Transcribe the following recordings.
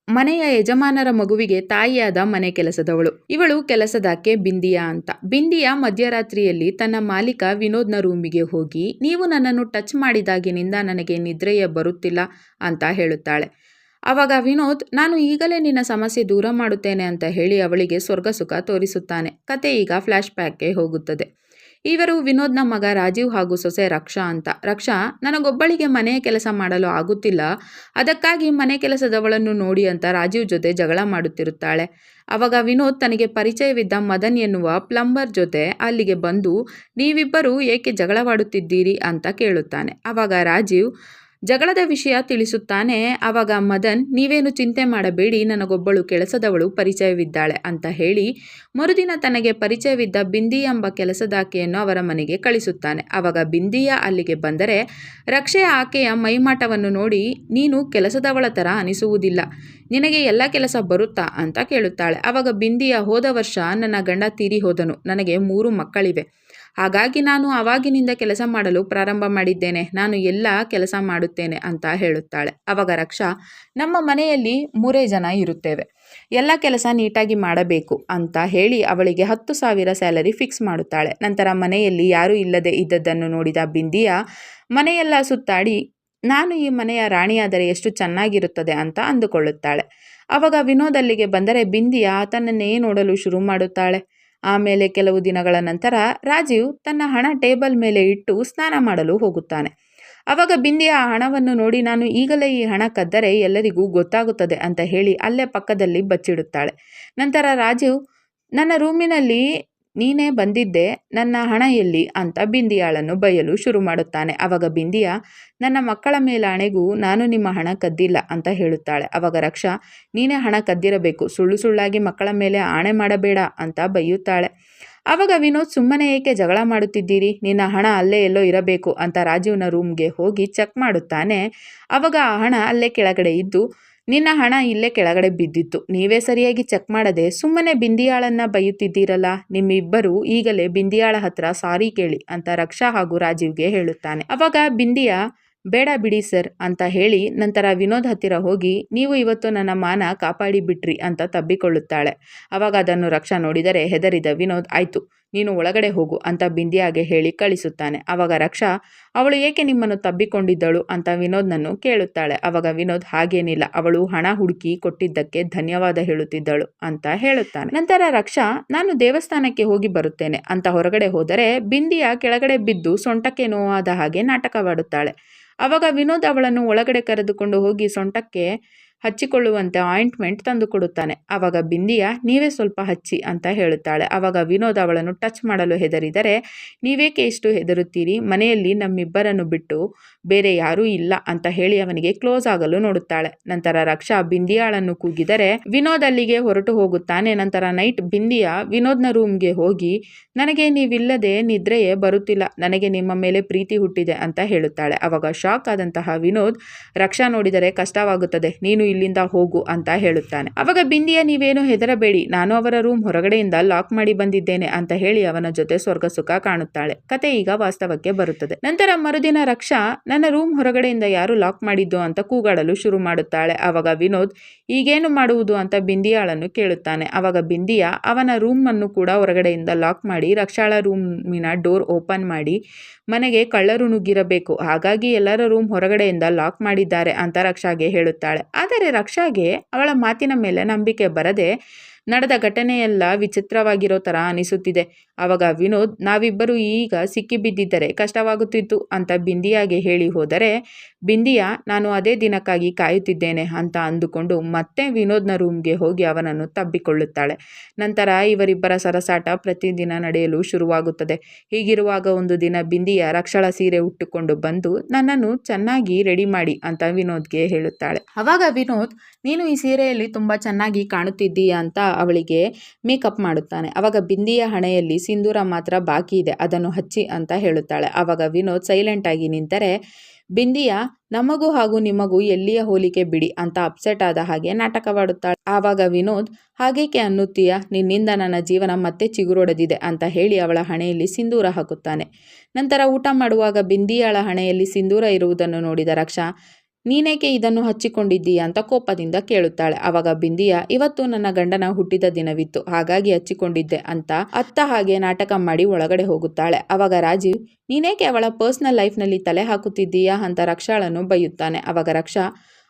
ಮನೆಯ ಯಜಮಾನರ ಮಗುವಿಗೆ ತಾಯಿಯಾದ ಮನೆ ಕೆಲಸದವಳು. ಇವಳು ಕೆಲಸದಾಕೆ ಬಿಂದಿಯಾ ಅಂತ. ಬಿಂದಿಯಾ ಮಧ್ಯರಾತ್ರಿಯಲ್ಲಿ ತನ್ನ ಮಾಲೀಕ ವಿನೋದ್ನ ರೂಮಿಗೆ ಹೋಗಿ, ನೀವು ನನ್ನನ್ನು ಟಚ್ ಮಾಡಿದಾಗಿನಿಂದ ನನಗೆ ನಿದ್ರೆಯೇ ಬರುತ್ತಿಲ್ಲ ಅಂತ ಹೇಳುತ್ತಾಳೆ. ಆವಾಗ ವಿನೋದ್, ನಾನು ಈಗಲೇ ನಿನ್ನ ಸಮಸ್ಯೆ ದೂರ ಮಾಡುತ್ತೇನೆ ಅಂತ ಹೇಳಿ ಅವಳಿಗೆ ಸ್ವರ್ಗ ಸುಖ ತೋರಿಸುತ್ತಾನೆ. ಕತೆ ಈಗ ಫ್ಲ್ಯಾಶ್ ಬ್ಯಾಕ್ಗೆ ಹೋಗುತ್ತದೆ. ಇವರು ವಿನೋದ್ನ ಮಗ ರಾಜೀವ್ ಹಾಗೂ ಸೊಸೆ ರಕ್ಷಾ ಅಂತ. ರಕ್ಷಾ, ನನಗೊಬ್ಬಳಿಗೆ ಮನೆಯ ಕೆಲಸ ಮಾಡಲು ಆಗುತ್ತಿಲ್ಲ, ಅದಕ್ಕಾಗಿ ಮನೆ ಕೆಲಸದವಳನ್ನು ನೋಡಿ ಅಂತ ರಾಜೀವ್ ಜೊತೆ ಜಗಳ ಮಾಡುತ್ತಿರುತ್ತಾಳೆ. ಆವಾಗ ವಿನೋದ್ ತನಗೆ ಪರಿಚಯವಿದ್ದ ಮದನ್ ಎನ್ನುವ ಪ್ಲಂಬರ್ ಜೊತೆ ಅಲ್ಲಿಗೆ ಬಂದು, ನೀವಿಬ್ಬರು ಏಕೆ ಜಗಳವಾಡುತ್ತಿದ್ದೀರಿ ಅಂತ ಕೇಳುತ್ತಾನೆ. ಆವಾಗ ರಾಜೀವ್ ಜಗಳದ ವಿಷಯ ತಿಳಿಸುತ್ತಾನೆ. ಆವಾಗ ಮದನ್, ನೀವೇನು ಚಿಂತೆ ಮಾಡಬೇಡಿ, ನನಗೊಬ್ಬಳು ಕೆಲಸದವಳು ಪರಿಚಯವಿದ್ದಾಳೆ ಅಂತ ಹೇಳಿ ಮರುದಿನ ತನಗೆ ಪರಿಚಯವಿದ್ದ ಬಿಂದಿ ಎಂಬ ಕೆಲಸದಾಕೆಯನ್ನು ಅವರ ಮನೆಗೆ ಕಳಿಸುತ್ತಾನೆ. ಆವಾಗ ಬಿಂದಿಯ ಅಲ್ಲಿಗೆ ಬಂದರೆ ರಕ್ಷೆ ಆಕೆಯ ಮೈಮಾಟವನ್ನು ನೋಡಿ, ನೀನು ಕೆಲಸದವಳ ಥರ ಅನಿಸುವುದಿಲ್ಲ, ನಿನಗೆ ಎಲ್ಲ ಕೆಲಸ ಬರುತ್ತಾ ಅಂತ ಕೇಳುತ್ತಾಳೆ. ಆವಾಗ ಬಿಂದಿಯ, ಹೋದ ವರ್ಷ ನನ್ನ ಗಂಡ ತೀರಿ ಹೋದನು, ನನಗೆ 3 ಮಕ್ಕಳಿವೆ, ಹಾಗಾಗಿ ನಾನು ಆವಾಗಿನಿಂದ ಕೆಲಸ ಮಾಡಲು ಪ್ರಾರಂಭ ಮಾಡಿದ್ದೇನೆ, ನಾನು ಎಲ್ಲ ಕೆಲಸ ಮಾಡುತ್ತೇನೆ ಅಂತ ಹೇಳುತ್ತಾಳೆ. ಆವಾಗ ರಕ್ಷಾ, ನಮ್ಮ ಮನೆಯಲ್ಲಿ 3 ಜನ ಇರುತ್ತೇವೆ, ಎಲ್ಲ ಕೆಲಸ ನೀಟಾಗಿ ಮಾಡಬೇಕು ಅಂತ ಹೇಳಿ ಅವಳಿಗೆ 10,000 ಸ್ಯಾಲರಿ ಫಿಕ್ಸ್ ಮಾಡುತ್ತಾಳೆ. ನಂತರ ಮನೆಯಲ್ಲಿ ಯಾರೂ ಇಲ್ಲದೆ ಇದ್ದದ್ದನ್ನು ನೋಡಿದ ಬಿಂದಿಯ ಮನೆಯೆಲ್ಲ ಸುತ್ತಾಡಿ, ನಾನು ಈ ಮನೆಯ ರಾಣಿಯಾದರೆ ಎಷ್ಟು ಚೆನ್ನಾಗಿರುತ್ತದೆ ಅಂತ ಅಂದುಕೊಳ್ಳುತ್ತಾಳೆ. ಆವಾಗ ವಿನೋದ್ ಅಲ್ಲಿಗೆ ಬಂದರೆ ಬಿಂದಿಯ ಆತನನ್ನೇ ನೋಡಲು ಶುರು ಮಾಡುತ್ತಾಳೆ. ಆಮೇಲೆ ಕೆಲವು ದಿನಗಳ ನಂತರ ರಾಜೀವ್ ತನ್ನ ಹಣ ಟೇಬಲ್ ಮೇಲೆ ಇಟ್ಟು ಸ್ನಾನ ಮಾಡಲು ಹೋಗುತ್ತಾನೆ. ಆವಾಗ ಬಿಂದಿಯ ಆ ಹಣವನ್ನು ನೋಡಿ, ನಾನು ಈಗಲೇ ಈ ಹಣ ಕದ್ದರೆ ಎಲ್ಲರಿಗೂ ಗೊತ್ತಾಗುತ್ತದೆ ಅಂತ ಹೇಳಿ ಅಲ್ಲೇ ಪಕ್ಕದಲ್ಲಿ ಬಚ್ಚಿಡುತ್ತಾಳೆ. ನಂತರ ರಾಜೀವ್, ನನ್ನ ರೂಮಿನಲ್ಲಿ ನೀನೇ ಬಂದಿದ್ದೆ, ನನ್ನ ಹಣ ಎಲ್ಲಿ ಅಂತ ಬಿಂದಿಯಾಳನ್ನು ಬೈಯಲು ಶುರು ಮಾಡುತ್ತಾನೆ. ಆವಾಗ ಬಿಂದಿಯ, ನನ್ನ ಮಕ್ಕಳ ಮೇಲೆ ಆಣೆಗೂ ನಾನು ನಿಮ್ಮ ಹಣ ಕದ್ದಿಲ್ಲ ಅಂತ ಹೇಳುತ್ತಾಳೆ. ಆವಾಗ ರಕ್ಷಾ, ನೀನೇ ಹಣ ಕದ್ದಿರಬೇಕು, ಸುಳ್ಳು ಸುಳ್ಳಾಗಿ ಮಕ್ಕಳ ಮೇಲೆ ಆಣೆ ಮಾಡಬೇಡ ಅಂತ ಬೈಯುತ್ತಾಳೆ. ಆವಾಗ ವಿನೋದ್, ಸುಮ್ಮನೆ ಏಕೆ ಜಗಳ ಮಾಡುತ್ತಿದ್ದೀರಿ, ನಿನ್ನ ಹಣ ಅಲ್ಲೇ ಎಲ್ಲೋ ಇರಬೇಕು ಅಂತ ರಾಜೀವ್ನ ರೂಮ್ಗೆ ಹೋಗಿ ಚೆಕ್ ಮಾಡುತ್ತಾನೆ. ಆವಾಗ ಆ ಹಣ ಅಲ್ಲೇ ಕೆಳಗಡೆ ಇದ್ದು, ನಿನ್ನ ಹಣ ಇಲ್ಲೇ ಕೆಳಗಡೆ ಬಿದ್ದಿತ್ತು, ನೀವೇ ಸರಿಯಾಗಿ ಚೆಕ್ ಮಾಡದೆ ಸುಮ್ಮನೆ ಬಿಂದಿಯಾಳನ್ನ ಬೈಯುತ್ತಿದ್ದೀರಲ್ಲ, ನಿಮ್ಮಿಬ್ಬರು ಈಗಲೇ ಬಿಂದಿಯಾಳ ಹತ್ರ ಸಾರಿ ಕೇಳಿ ಅಂತ ರಕ್ಷಾ ಹಾಗೂ ರಾಜೀವ್ಗೆ ಹೇಳುತ್ತಾನೆ. ಆವಾಗ ಬಿಂದಿಯ, ಬೇಡ ಬಿಡಿ ಸರ್ ಅಂತ ಹೇಳಿ ನಂತರ ವಿನೋದ್ ಹತ್ತಿರ ಹೋಗಿ, ನೀವು ಇವತ್ತು ನನ್ನ ಮಾನ ಕಾಪಾಡಿ ಬಿಟ್ರಿ ಅಂತ ತಬ್ಬಿಕೊಳ್ಳುತ್ತಾಳೆ. ಆವಾಗ ಅದನ್ನು ರಕ್ಷಾ ನೋಡಿದರೆ ಹೆದರಿದ ವಿನೋದ್, ಆಯ್ತು ನೀನು ಒಳಗಡೆ ಹೋಗು ಅಂತ ಬಿಂದಿಯಾಗೆ ಹೇಳಿ ಕಳಿಸುತ್ತಾನೆ. ಆವಾಗ ರಕ್ಷಾ, ಅವಳು ಏಕೆ ನಿಮ್ಮನ್ನು ತಬ್ಬಿಕೊಂಡಿದ್ದಳು ಅಂತ ವಿನೋದ್ನನ್ನು ಕೇಳುತ್ತಾಳೆ. ಆವಾಗ ವಿನೋದ್, ಹಾಗೇನಿಲ್ಲ, ಅವಳು ಹಣ ಹುಡುಕಿ ಕೊಟ್ಟಿದ್ದಕ್ಕೆ ಧನ್ಯವಾದ ಹೇಳುತ್ತಿದ್ದಳು ಅಂತ ಹೇಳುತ್ತಾನೆ. ನಂತರ ರಕ್ಷಾ, ನಾನು ದೇವಸ್ಥಾನಕ್ಕೆ ಹೋಗಿ ಬರುತ್ತೇನೆ ಅಂತ ಹೊರಗಡೆ ಹೋದರೆ ಬಿಂದಿಯ ಕೆಳಗಡೆ ಬಿದ್ದು ಸೊಂಟಕ್ಕೆ ನೋವಾದ ಹಾಗೆ ನಾಟಕವಾಡುತ್ತಾಳೆ. ಆವಾಗ ವಿನೋದ್ ಅವಳನ್ನು ಒಳಗಡೆ ಕರೆದುಕೊಂಡು ಹೋಗಿ ಸೊಂಟಕ್ಕೆ ಹಚ್ಚಿಕೊಳ್ಳುವಂತೆ ಆಯಿಂಟ್ಮೆಂಟ್ ತಂದು ಕೊಡುತ್ತಾನೆ. ಆವಾಗ ಬಿಂದಿಯ, ನೀವೇ ಸ್ವಲ್ಪ ಹಚ್ಚಿ ಅಂತ ಹೇಳುತ್ತಾಳೆ. ಆವಾಗ ವಿನೋದ್ ಅವಳನ್ನು ಟಚ್ ಮಾಡಲು ಹೆದರಿದರೆ, ನೀವೇಕೆ ಇಷ್ಟು ಹೆದರುತ್ತೀರಿ, ಮನೆಯಲ್ಲಿ ನಮ್ಮಿಬ್ಬರನ್ನು ಬಿಟ್ಟು ಬೇರೆ ಯಾರೂ ಇಲ್ಲ ಅಂತ ಹೇಳಿ ಅವನಿಗೆ ಕ್ಲೋಸ್ ಆಗಲು ನೋಡುತ್ತಾಳೆ. ನಂತರ ರಕ್ಷಾ ಬಿಂದಿಯಾಳನ್ನು ಕೂಗಿದರೆ ವಿನೋದ್ ಅಲ್ಲಿಗೆ ಹೊರಟು ಹೋಗುತ್ತಾನೆ. ನಂತರ ನೈಟ್ ಬಿಂದಿಯ ವಿನೋದ್ನ ರೂಮ್ಗೆ ಹೋಗಿ, ನನಗೆ ನೀವಿಲ್ಲದೆ ನಿದ್ರೆಯೇ ಬರುತ್ತಿಲ್ಲ, ನನಗೆ ನಿಮ್ಮ ಮೇಲೆ ಪ್ರೀತಿ ಹುಟ್ಟಿದೆ ಅಂತ ಹೇಳುತ್ತಾಳೆ. ಆವಾಗ ಶಾಕ್ ಆದಂತಹ ವಿನೋದ್, ರಕ್ಷಾ ನೋಡಿದರೆ ಕಷ್ಟವಾಗುತ್ತದೆ, ನೀನು ಇಲ್ಲಿಂದ ಹೋಗು ಅಂತ ಹೇಳುತ್ತಾನೆ. ಅವಾಗ ಬಿಂದಿಯ, ನೀವೇನು ಹೆದರಬೇಡಿ, ನಾನು ಅವರ ರೂಮ್ ಹೊರಗಡೆಯಿಂದ ಲಾಕ್ ಮಾಡಿ ಬಂದಿದ್ದೇನೆ ಅಂತ ಹೇಳಿ ಅವನ ಜೊತೆ ಸ್ವರ್ಗ ಸುಖ ಕಾಣುತ್ತಾಳೆ. ಕತೆ ಈಗ ವಾಸ್ತವಕ್ಕೆ ಬರುತ್ತದೆ. ನಂತರ ಮರುದಿನ ರಕ್ಷಾ, ನನ್ನ ರೂಮ್ ಹೊರಗಡೆಯಿಂದ ಯಾರು ಲಾಕ್ ಮಾಡಿದ್ದು ಅಂತ ಕೂಗಾಡಲು ಶುರು ಮಾಡುತ್ತಾಳೆ. ಆವಾಗ ವಿನೋದ್, ಈಗೇನು ಮಾಡುವುದು ಅಂತ ಬಿಂದಿಯಾಳನ್ನು ಕೇಳುತ್ತಾನೆ. ಆವಾಗ ಬಿಂದಿಯ ಅವನ ರೂಮ್ ಅನ್ನು ಕೂಡ ಹೊರಗಡೆಯಿಂದ ಲಾಕ್ ಮಾಡಿ ರಕ್ಷಾಳ ರೂಮಿನ ಡೋರ್ ಓಪನ್ ಮಾಡಿ, ಮನೆಗೆ ಕಳ್ಳರು ನುಗ್ಗಿರಬೇಕು, ಹಾಗಾಗಿ ಎಲ್ಲರ ರೂಮ್ ಹೊರಗಡೆಯಿಂದ ಲಾಕ್ ಮಾಡಿದ್ದಾರೆ ಅಂತ ರಕ್ಷಾಗೆ ಹೇಳುತ್ತಾಳೆ. ಆದರೆ ರಕ್ಷಾಗೆ ಅವಳ ಮಾತಿನ ಮೇಲೆ ನಂಬಿಕೆ ಬರದೆ ನಡೆದ ಘಟನೆಯೆಲ್ಲ ವಿಚಿತ್ರವಾಗಿರೋ ಥರ ಅನಿಸುತ್ತಿದೆ. ಆವಾಗ ವಿನೋದ್, ನಾವಿಬ್ಬರು ಈಗ ಸಿಕ್ಕಿಬಿದ್ದಿದ್ದರೆ ಕಷ್ಟವಾಗುತ್ತಿತ್ತು ಅಂತ ಬಿಂದಿಯಾಗೆ ಹೇಳಿ ಹೋದರೆ ಬಿಂದಿಯ, ನಾನು ಅದೇ ದಿನಕ್ಕಾಗಿ ಕಾಯುತ್ತಿದ್ದೇನೆ ಅಂತ ಅಂದುಕೊಂಡು ಮತ್ತೆ ವಿನೋದ್ನ ರೂಮ್ಗೆ ಹೋಗಿ ಅವನನ್ನು ತಬ್ಬಿಕೊಳ್ಳುತ್ತಾಳೆ. ನಂತರ ಇವರಿಬ್ಬರ ಸರಸಾಟ ಪ್ರತಿದಿನ ನಡೆಯಲು ಶುರುವಾಗುತ್ತದೆ. ಹೀಗಿರುವಾಗ ಒಂದು ದಿನ ಬಿಂದಿಯ ರಕ್ಷಾಳ ಸೀರೆ ಉಟ್ಟುಕೊಂಡು ಬಂದು, ನನ್ನನ್ನು ಚೆನ್ನಾಗಿ ರೆಡಿ ಮಾಡಿ ಅಂತ ವಿನೋದ್ಗೆ ಹೇಳುತ್ತಾಳೆ. ಆವಾಗ ವಿನೋದ್, ನೀನು ಈ ಸೀರೆಯಲ್ಲಿ ತುಂಬ ಚೆನ್ನಾಗಿ ಕಾಣುತ್ತಿದ್ದೀಯ ಅಂತ ಅವಳಿಗೆ ಮೇಕಪ್ ಮಾಡುತ್ತಾನೆ. ಆವಾಗ ಬಿಂದಿಯ ಹಣೆಯಲ್ಲಿ ಸಿಂಧೂರ ಮಾತ್ರ ಬಾಕಿ ಇದೆ, ಅದನ್ನು ಹಚ್ಚಿ ಅಂತ ಹೇಳುತ್ತಾಳೆ. ಆವಾಗ ವಿನೋದ್ ಸೈಲೆಂಟ್ ಆಗಿ ನಿಂತರೆ ಬಿಂದಿಯ, ನಮಗೂ ಹಾಗೂ ನಿಮಗೂ ಎಲ್ಲಿಯ ಹೋಲಿಕೆ ಬಿಡಿ ಅಂತ ಅಪ್ಸೆಟ್ ಆದ ಹಾಗೆ ನಾಟಕವಾಡುತ್ತಾಳೆ. ಆವಾಗ ವಿನೋದ್, ಹಾಗೇಕೆ ಅನ್ನುತ್ತೀಯ, ನಿನ್ನಿಂದ ನನ್ನ ಜೀವನ ಮತ್ತೆ ಚಿಗುರೊಡೆದಿದೆ ಅಂತ ಹೇಳಿ ಅವಳ ಹಣೆಯಲ್ಲಿ ಸಿಂಧೂರ ಹಾಕುತ್ತಾನೆ. ನಂತರ ಊಟ ಮಾಡುವಾಗ ಬಿಂದಿಯಾಳ ಹಣೆಯಲ್ಲಿ ಸಿಂಧೂರ ಇರುವುದನ್ನು ನೋಡಿದ ರಕ್ಷಾ, ನೀನೇಕೆ ಇದನ್ನು ಹಚ್ಚಿಕೊಂಡಿದ್ದೀಯಾ ಅಂತ ಕೋಪದಿಂದ ಕೇಳುತ್ತಾಳೆ. ಅವಾಗ ಬಿಂದಿಯಾ, ಇವತ್ತು ನನ್ನ ಗಂಡನ ಹುಟ್ಟಿದ ದಿನವಿತ್ತು, ಹಾಗಾಗಿ ಹಚ್ಚಿಕೊಂಡಿದ್ದೆ ಅಂತ ಅತ್ತ ಹಾಗೆ ನಾಟಕ ಮಾಡಿ ಒಳಗಡೆ ಹೋಗುತ್ತಾಳೆ. ಅವಾಗ ರಾಜೀವ್, ನೀನೇಕೆ ಅವಳ ಪರ್ಸ್ನಲ್ ಲೈಫ್ನಲ್ಲಿ ತಲೆ ಹಾಕುತ್ತಿದ್ದೀಯಾ ಅಂತ ರಕ್ಷಾಳನ್ನು ಬೈಯುತ್ತಾನೆ. ಅವಾಗ ರಕ್ಷಾ,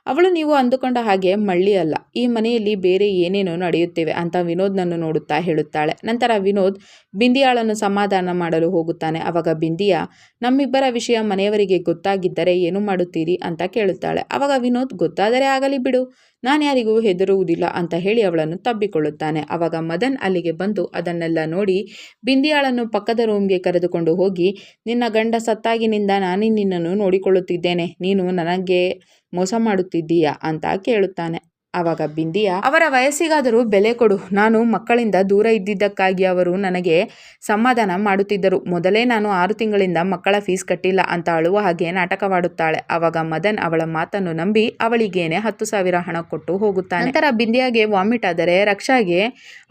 ಅವಳು ನೀವು ಅಂದುಕೊಂಡ ಹಾಗೆ ಮಳ್ಳಿ ಅಲ್ಲ, ಈ ಮನೆಯಲ್ಲಿ ಬೇರೆ ಏನೇನೋ ನಡೆಯುತ್ತಿವೆ ಅಂತ ವಿನೋದ್ನನ್ನು ನೋಡುತ್ತಾ ಹೇಳುತ್ತಾಳೆ. ನಂತರ ವಿನೋದ್ ಬಿಂದಿಯಾಳನ್ನು ಸಮಾಧಾನ ಮಾಡಲು ಹೋಗುತ್ತಾನೆ. ಅವಾಗ ಬಿಂದಿಯಾ, ನಮ್ಮಿಬ್ಬರ ವಿಷಯ ಮನೆಯವರಿಗೆ ಗೊತ್ತಾಗಿದ್ದರೆ ಏನು ಮಾಡುತ್ತೀರಿ ಅಂತ ಕೇಳುತ್ತಾಳೆ. ಅವಾಗ ವಿನೋದ್, ಗೊತ್ತಾದರೆ ಆಗಲಿ ಬಿಡು, ನಾನು ಯಾರಿಗೂ ಹೆದರುವುದಿಲ್ಲ ಅಂತ ಹೇಳಿ ಅವಳನ್ನು ತಬ್ಬಿಕೊಳ್ಳುತ್ತಾನೆ. ಅವಾಗ ಮದನ್ ಅಲ್ಲಿಗೆ ಬಂದು ಅದನ್ನೆಲ್ಲ ನೋಡಿ ಬಿಂದಿಯಾಳನ್ನು ಪಕ್ಕದ ರೂಮ್ಗೆ ಕರೆದುಕೊಂಡು ಹೋಗಿ, ನಿನ್ನ ಗಂಡ ಸತ್ತಾಗಿನಿಂದ ನಾನೇ ನಿನ್ನನ್ನು ನೋಡಿಕೊಳ್ಳುತ್ತಿದ್ದೇನೆ, ನೀನು ನನಗೆ ಮೋಸ ಮಾಡುತ್ತಿದ್ದೀಯಾ ಅಂತ ಕೇಳುತ್ತಾನೆ. ಆವಾಗ ಬಿಂದಿಯಾ, ಅವರ ವಯಸ್ಸಿಗಾದರೂ ಬೆಲೆ ಕೊಡು, ನಾನು ಮಕ್ಕಳಿಂದ ದೂರ ಇದ್ದಿದ್ದಕ್ಕಾಗಿ ಅವರು ನನಗೆ ಸಮಾಧಾನ ಮಾಡುತ್ತಿದ್ದರು, ಮೊದಲೇ ನಾನು 6 ತಿಂಗಳಿಂದ ಮಕ್ಕಳ ಫೀಸ್ ಕಟ್ಟಿಲ್ಲ ಅಂತ ಅಳುವ ಹಾಗೆ ನಾಟಕವಾಡುತ್ತಾಳೆ. ಆವಾಗ ಮದನ್ ಅವಳ ಮಾತನ್ನು ನಂಬಿ ಅವಳಿಗೇನೆ 10,000 ಹಣ ಕೊಟ್ಟು ಹೋಗುತ್ತಾನೆ. ನಂತರ ಬಿಂದಿಯಾಗೆ ವಾಮಿಟ್ ಆದರೆ ರಕ್ಷಾಗೆ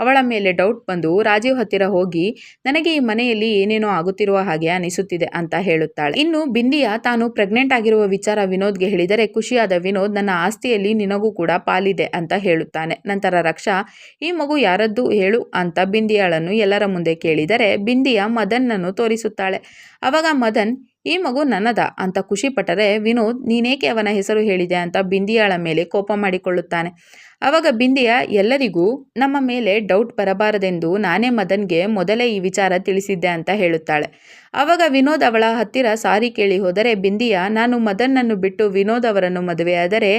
ಅವಳ ಮೇಲೆ ಡೌಟ್ ಬಂದು ರಾಜೀವ್ ಹತ್ತಿರ ಹೋಗಿ, ನನಗೆ ಈ ಮನೆಯಲ್ಲಿ ಏನೇನೋ ಆಗುತ್ತಿರುವ ಹಾಗೆ ಅನಿಸುತ್ತಿದೆ ಅಂತ ಹೇಳುತ್ತಾಳೆ. ಇನ್ನು ಬಿಂದಿಯಾ ತಾನು ಪ್ರೆಗ್ನೆಂಟ್ ಆಗಿರುವ ವಿಚಾರ ವಿನೋದ್ಗೆ ಹೇಳಿದರೆ ಖುಷಿಯಾದ ವಿನೋದ್, ನನ್ನ ಆಸ್ತಿಯಲ್ಲಿ ನಿನಗೂ ಕೂಡ ಪಾಲಿದೆ ಅಂತ ಹೇಳುತ್ತಾನೆ. ನಂತರ ರಕ್ಷಾ, ಈ ಮಗು ಯಾರದ್ದು ಹೇಳು ಅಂತ ಬಿಂದಿಯಾಳನ್ನು ಎಲ್ಲರ ಮುಂದೆ ಕೇಳಿದರೆ ಬಿಂದಿಯಾ ಮದನ್ನನ್ನು ತೋರಿಸುತ್ತಾಳೆ. ಅವಾಗ ಮದನ್, ಈ ಮಗು ನನ್ನದ ಅಂತ ಖುಷಿ ಪಟ್ಟರೆ ವಿನೋದ್, ನೀನೇಕೆ ಅವನ ಹೆಸರು ಹೇಳಿದೆ ಅಂತ ಬಿಂದಿಯಾಳ ಮೇಲೆ ಕೋಪ ಮಾಡಿಕೊಳ್ಳುತ್ತಾನೆ. ಅವಾಗ ಬಿಂದಿಯಾ, ಎಲ್ಲರಿಗೂ ನಮ್ಮ ಮೇಲೆ ಡೌಟ್ ಬರಬಾರದೆಂದು ನಾನೇ ಮದನ್ಗೆ ಮೊದಲೇ ಈ ವಿಚಾರ ತಿಳಿಸಿದ್ದೆ ಅಂತ ಹೇಳುತ್ತಾಳೆ. ಆವಾಗ ವಿನೋದ್ ಅವಳ ಹತ್ತಿರ ಸಾರಿ ಕೇಳಿ ಹೋದರೆ ಬಿಂದಿಯಾ, ನಾನು ಮದನ್ನನ್ನು ಬಿಟ್ಟು ವಿನೋದ್ ಅವರನ್ನು ಮದುವೆಯಾದರೆ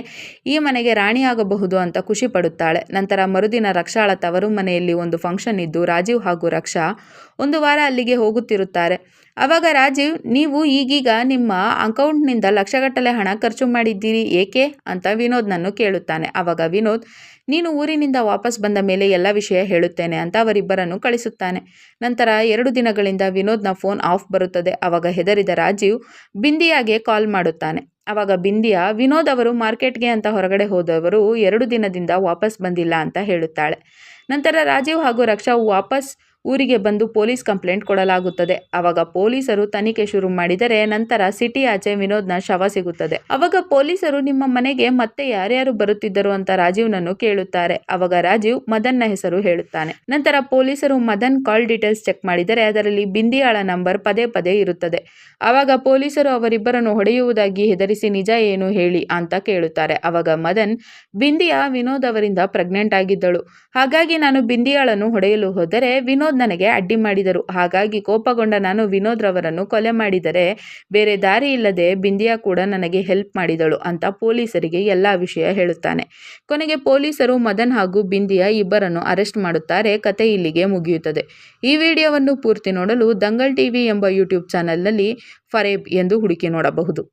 ಈ ಮನೆಗೆ ರಾಣಿಯಾಗಬಹುದು ಅಂತ ಖುಷಿ ಪಡುತ್ತಾಳೆ. ನಂತರ ಮರುದಿನ ರಕ್ಷಾಳ ತವರು ಮನೆಯಲ್ಲಿ ಒಂದು ಫಂಕ್ಷನ್ ಇದ್ದು ರಾಜೀವ್ ಹಾಗೂ ರಕ್ಷಾ 1 ವಾರ ಅಲ್ಲಿಗೆ ಹೋಗುತ್ತಿರುತ್ತಾರೆ. ಆವಾಗ ರಾಜೀವ್, ನೀವು ಈಗೀಗ ನಿಮ್ಮ ಅಕೌಂಟ್ನಿಂದ ಲಕ್ಷಗಟ್ಟಲೆ ಹಣ ಖರ್ಚು ಮಾಡಿದ್ದೀರಿ ಏಕೆ ಅಂತ ವಿನೋದ್ನನ್ನು ಕೇಳುತ್ತಾನೆ. ಆವಾಗ ವಿನೋದ್, ನೀನು ಊರಿನಿಂದ ವಾಪಸ್ ಬಂದ ಮೇಲೆ ಎಲ್ಲ ವಿಷಯ ಹೇಳುತ್ತೇನೆ ಅಂತ ಅವರಿಬ್ಬರನ್ನು ಕಳಿಸುತ್ತಾನೆ. ನಂತರ 2 ದಿನಗಳಿಂದ ವಿನೋದ್ನ ಫೋನ್ ಆಫ್ ಬರುತ್ತದೆ. ಆವಾಗ ಹೆದರಿದ ರಾಜೀವ್ ಬಿಂದಿಯಾಗೆ ಕಾಲ್ ಮಾಡುತ್ತಾನೆ. ಆವಾಗ ಬಿಂದಿಯಾ, ವಿನೋದ್ ಅವರು ಮಾರ್ಕೆಟ್ಗೆ ಅಂತ ಹೊರಗಡೆ ಹೋದವರು 2 ದಿನದಿಂದ ವಾಪಸ್ ಬಂದಿಲ್ಲ ಅಂತ ಹೇಳುತ್ತಾಳೆ. ನಂತರ ರಾಜೀವ್ ಹಾಗೂ ರಕ್ಷಾ ವಾಪಸ್ ಊರಿಗೆ ಬಂದು ಪೊಲೀಸ್ ಕಂಪ್ಲೇಂಟ್ ಕೊಡಲಾಗುತ್ತದೆ. ಆವಾಗ ಪೊಲೀಸರು ತನಿಖೆ ಶುರು ಮಾಡಿದರೆ ನಂತರ ಸಿಟಿ ಆಚೆ ವಿನೋದ್ನ ಶವ ಸಿಗುತ್ತದೆ. ಆವಾಗ ಪೊಲೀಸರು ನಿಮ್ಮ ಮನೆಗೆ ಮತ್ತೆ ಯಾರ್ಯಾರು ಬರುತ್ತಿದ್ದರು ಅಂತ ರಾಜೀವ್ನನ್ನು ಕೇಳುತ್ತಾರೆ. ಆವಾಗ ರಾಜೀವ್ ಮದನ್ನ ಹೆಸರು ಹೇಳುತ್ತಾನೆ. ನಂತರ ಪೊಲೀಸರು ಮದನ್ ಕಾಲ್ ಡೀಟೇಲ್ಸ್ ಚೆಕ್ ಮಾಡಿದರೆ ಅದರಲ್ಲಿ ಬಿಂದಿಯಾಳ ನಂಬರ್ ಪದೇ ಪದೇ ಇರುತ್ತದೆ. ಆವಾಗ ಪೊಲೀಸರು ಅವರಿಬ್ಬರನ್ನು ಹೊಡೆಯುವುದಾಗಿ ಹೆದರಿಸಿ ನಿಜ ಏನು ಹೇಳಿ ಅಂತ ಕೇಳುತ್ತಾರೆ. ಆವಾಗ ಮದನ್, ಬಿಂದಿಯಾ ವಿನೋದ್ ಅವರಿಂದ ಪ್ರೆಗ್ನೆಂಟ್ ಆಗಿದ್ದಳು, ಹಾಗಾಗಿ ನಾನು ಬಿಂದಿಯಾಳನ್ನು ಹೊಡೆಯಲು ಹೋದರೆ ವಿನೋದ್ ನನಗೆ ಅಡ್ಡಿ ಮಾಡಿದರು, ಹಾಗಾಗಿ ಕೋಪಗೊಂಡ ನಾನು ವಿನೋದ್ ರವರನ್ನು ಕೊಲೆ ಮಾಡಿದರೆ ಬೇರೆ ದಾರಿ ಇಲ್ಲದೆ ಬಿಂದಿಯಾ ಕೂಡ ನನಗೆ ಹೆಲ್ಪ್ ಮಾಡಿದಳು ಅಂತ ಪೊಲೀಸರಿಗೆ ಎಲ್ಲಾ ವಿಷಯ ಹೇಳುತ್ತಾನೆ. ಕೊನೆಗೆ ಪೊಲೀಸರು ಮದನ್ ಹಾಗೂ ಬಿಂದಿಯಾ ಇಬ್ಬರನ್ನು ಅರೆಸ್ಟ್ ಮಾಡುತ್ತಾರೆ. ಕತೆ ಇಲ್ಲಿಗೆ ಮುಗಿಯುತ್ತದೆ. ಈ ವಿಡಿಯೋವನ್ನು ಪೂರ್ತಿ ನೋಡಲು ದಂಗಲ್ ಟಿವಿ ಎಂಬ ಯೂಟ್ಯೂಬ್ ಚಾನೆಲ್ನಲ್ಲಿ ಫರೇಬ್ ಎಂದು ಹುಡುಕಿ ನೋಡಬಹುದು.